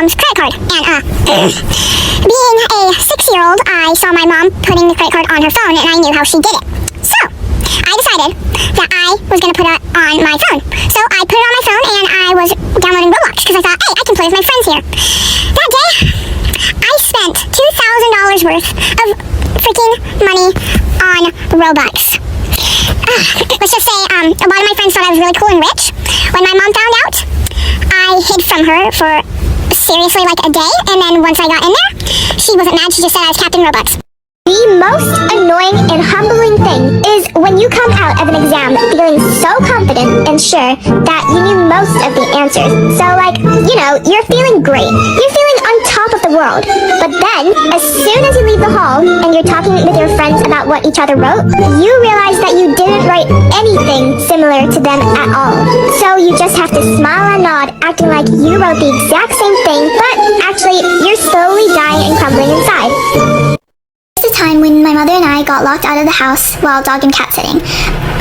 mom's credit card. And, being a 6-year-old, I saw my mom putting the credit card on her phone, and I knew how she did it. So, I decided that I was going to put it on my phone. So, I put it on my phone, and I was downloading Roblox, because I thought, hey, I can play with my friends here. That day, I spent $2,000 worth of freaking money on Robux. Let's just say, a lot of my friends thought I was really cool and rich. When my mom found out, I hid from her for seriously like a day, and then once I got in there, she wasn't mad, she just said I was Captain Robux. The most annoying and humbling thing is when you come out of an exam feeling so confident and sure that you knew most of the answers. So like, you're feeling great. You're feeling on top of the world. But then, as soon as you leave the hall and you're talking with your friends about what each other wrote, you realize that you didn't write anything similar to them at all. So you just have to smile and nod, acting like you wrote the exact same thing, but actually, you're slowly dying and crumbling inside. The time when my mother and I got locked out of the house while dog and cat sitting.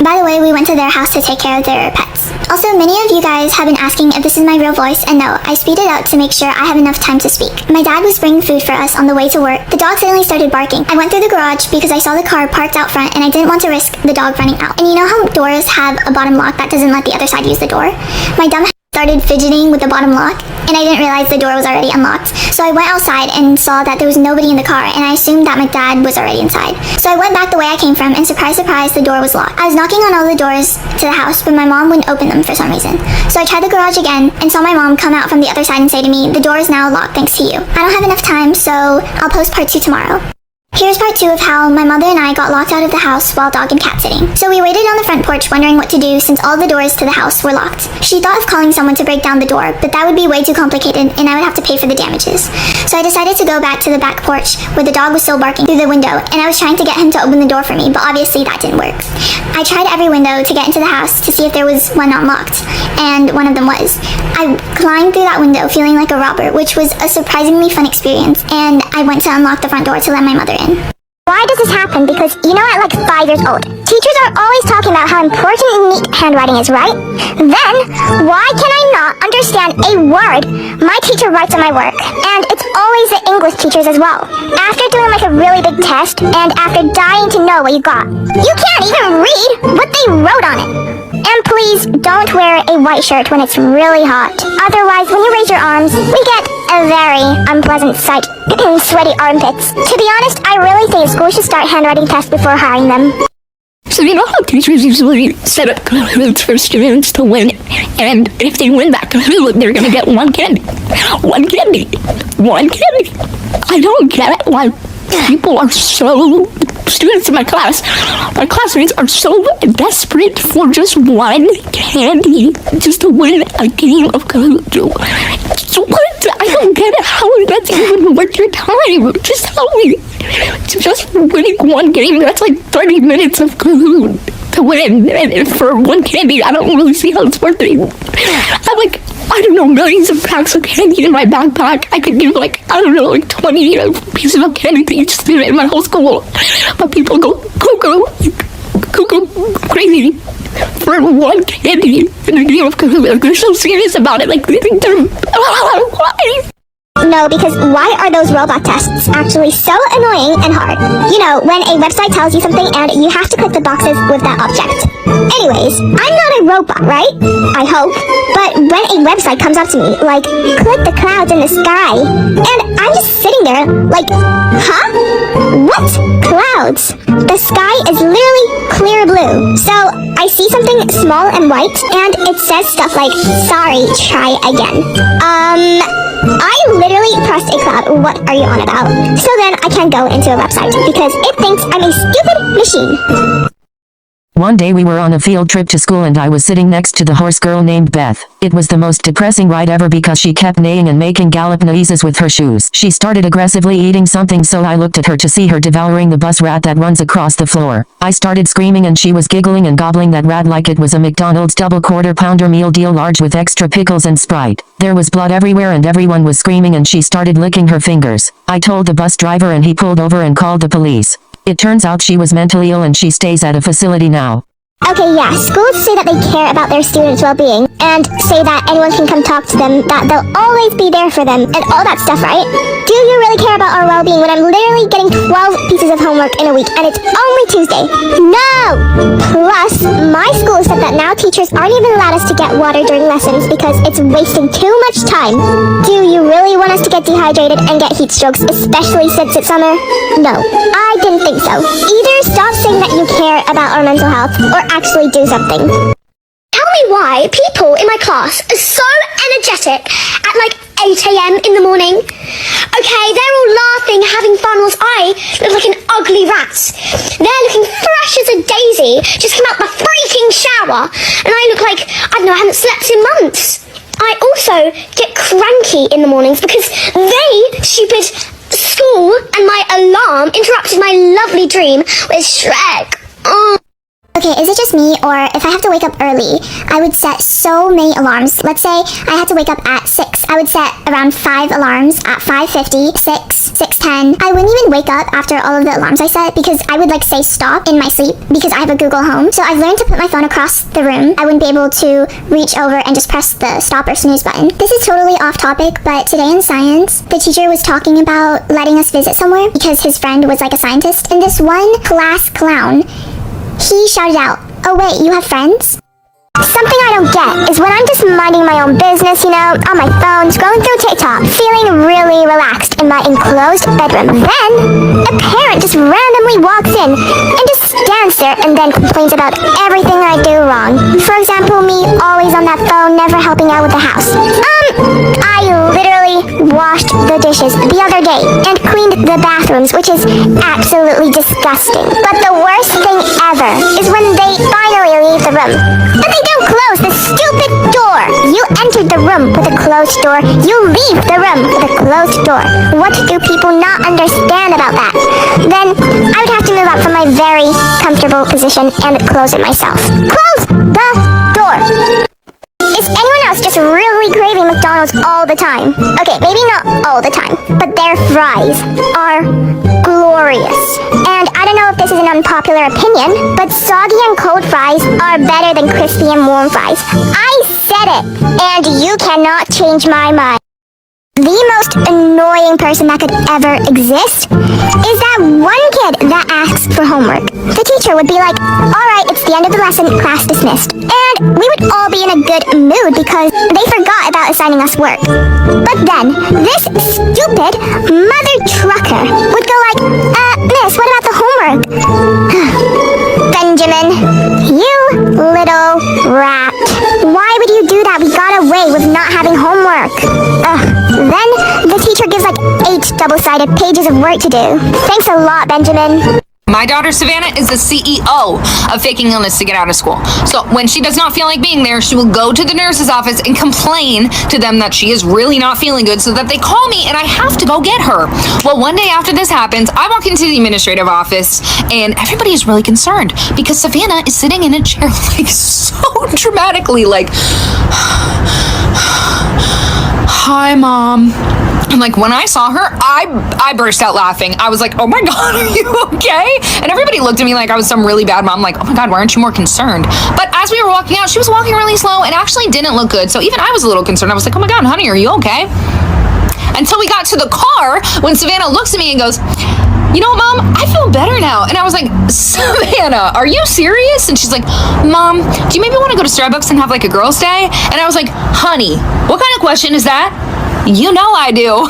By the way, we went to their house to take care of their pets. Also, many of you guys have been asking if this is my real voice, and no, I speed it up to make sure I have enough time to speak. My dad was bringing food for us on the way to work. The dog suddenly started barking. I went through the garage because I saw the car parked out front and I didn't want to risk the dog running out. And you know how doors have a bottom lock that doesn't let the other side use the door? My dumb started fidgeting with the bottom lock, and I didn't realize the door was already unlocked. So I went outside and saw that there was nobody in the car, and I assumed that my dad was already inside. So I went back the way I came from, and surprise, surprise, the door was locked. I was knocking on all the doors to the house, but my mom wouldn't open them for some reason. So I tried the garage again, and saw my mom come out from the other side and say to me, "The door is now locked thanks to you." I don't have enough time, so I'll post part 2 tomorrow. Here's part 2 of how my mother and I got locked out of the house while dog and cat sitting. So we waited on the front porch wondering what to do since all the doors to the house were locked. She thought of calling someone to break down the door, but that would be way too complicated and I would have to pay for the damages. So I decided to go back to the back porch where the dog was still barking through the window, and I was trying to get him to open the door for me, but obviously that didn't work. I tried every window to get into the house to see if there was one unlocked, and one of them was. I climbed through that window feeling like a robber, which was a surprisingly fun experience, and I went to unlock the front door to let my mother in. Why does this happen? Because, at like 5 years old, teachers are always talking about how important and neat handwriting is, right? Then, why can I not understand a word my teacher writes on my work? And it's always the English teachers as well. After doing like a really big test, and after dying to know what you got, you can't even read what they wrote on it. And please don't wear a white shirt when it's really hot. Otherwise, when you raise your arms, we get a very unpleasant sight. Sweaty armpits. To be honest, I really think schools should start handwriting tests before hiring them. So you know how teachers usually set up Kahoots for students to win, and if they win that Kahoot, they're gonna get one candy. One candy. One candy. I don't get it why people are so... Students in my classmates are so desperate for just one candy, just to win a game of Kahoot. So what? I don't get it. How that's even worth your time? Just tell me. Just winning one game, that's like 30 minutes of Kahoot to win. And for one candy, I don't really see how it's worth it. I'm like, I don't know, millions of packs of candy in my backpack. I could give 20 pieces of candy to each student in my whole school. But people go cuckoo crazy for one candy in a game of Kahoot. They're so serious about it. Like, they think they're... Why? No, because why are those robot tests actually so annoying and hard? When a website tells you something and you have to click the boxes with that object. Anyways, I'm not a robot, right? I hope. But when a website comes up to me, like, click the clouds in the sky, and I'm just sitting there, like, huh? What? Clouds? The sky is literally clear blue. So, I see something small and white, and it says stuff like, sorry, try again. I literally pressed a cloud. What are you on about? So then I can't go into a website because it thinks I'm a stupid machine. One day we were on a field trip to school and I was sitting next to the horse girl named Beth. It was the most depressing ride ever because she kept neighing and making gallop noises with her shoes. She started aggressively eating something, so I looked at her to see her devouring the bus rat that runs across the floor. I started screaming and she was giggling and gobbling that rat like it was a McDonald's double quarter-pounder meal deal large with extra pickles and Sprite. There was blood everywhere and everyone was screaming and she started licking her fingers. I told the bus driver and he pulled over and called the police. It turns out she was mentally ill and she stays at a facility now. Okay, yeah, schools say that they care about their students' well-being and say that anyone can come talk to them, that they'll always be there for them, and all that stuff, right? Do you really care about our well-being when I'm literally getting 12 pieces of homework in a week and it's only Tuesday? No! Plus, my school said that now teachers aren't even allowed us to get water during lessons because it's wasting too much time. Do you really want us to get dehydrated and get heat strokes, especially since it's summer? No, I didn't think so. Either stop saying that you care about our mental health or actually do something. Tell me why people in my class are so energetic at like 8 a.m. in the morning. Okay, they're all laughing, having fun, whilst I look like an ugly rat. They're looking fresh as a daisy, just come out the freaking shower, and I look like, I don't know, I haven't slept in months. I also get cranky in the mornings because stupid school and my alarm interrupted my lovely dream with Shrek. Oh. Okay, is it just me, or if I have to wake up early, I would set so many alarms. Let's say I had to wake up at 6. I would set around 5 alarms at 5:50, 6, 6:10. I wouldn't even wake up after all of the alarms I set because I would like say stop in my sleep because I have a Google Home. So I've learned to put my phone across the room. I wouldn't be able to reach over and just press the stop or snooze button. This is totally off topic, but today in science, the teacher was talking about letting us visit somewhere because his friend was like a scientist. And this one class clown, he shouted out, "Oh wait, you have friends?" Something I don't get is when I'm just minding my own business, you know, on my phone, scrolling through TikTok, feeling really relaxed in my enclosed bedroom. Then, a parent just randomly walks in and just stands there and then complains about everything I do wrong. For example, me always on that phone, never helping out with the house. I literally washed the dishes the other day and cleaned the bathrooms, which is absolutely disgusting. But the worst thing ever is when they finally leave the room. But they don't close the stupid door. You entered the room with a closed door. You leave the room with a closed door. What do people not understand about that? Then I would have to move up from my very comfortable position and close it myself. Close the door. Is anyone else just really craving McDonald's all the time? Okay, maybe not all the time, but their fries are glorious. And I don't know if this is an unpopular opinion, but soggy and cold fries are better than crispy and warm fries. I said it, and you cannot change my mind. The most annoying person that could ever exist is that one kid that asks for homework. The teacher would be like, "Alright, it's the end of the lesson, class dismissed." And we would all be in a good mood because they forgot about assigning us work. But then, this stupid mother trucker would go like, "Miss, what about the homework?" Benjamin, you little rat. Why would you do that? We got away with not having homework. Then the teacher gives like 8 double-sided pages of work to do. Thanks a lot, Benjamin. My daughter Savannah is the CEO of faking illness to get out of school. So when she does not feel like being there, she will go to the nurse's office and complain to them that she is really not feeling good so that they call me and I have to go get her. Well, one day after this happens, I walk into the administrative office and everybody is really concerned because Savannah is sitting in a chair like so dramatically like, "Hi, Mom." And like when I saw her, I burst out laughing. I was like, "Oh my God, are you okay?" And everybody looked at me like I was some really bad mom. Like, "Oh my God, why aren't you more concerned?" But as we were walking out, she was walking really slow and actually didn't look good. So even I was a little concerned. I was like, "Oh my God, honey, are you okay?" Until we got to the car when Savannah looks at me and goes, "You know what, Mom? I feel better now." And I was like, "Savannah, are you serious?" And she's like, "Mom, do you maybe want to go to Starbucks and have like a girls' day?" And I was like, "Honey, what kind of question is that? You know I do."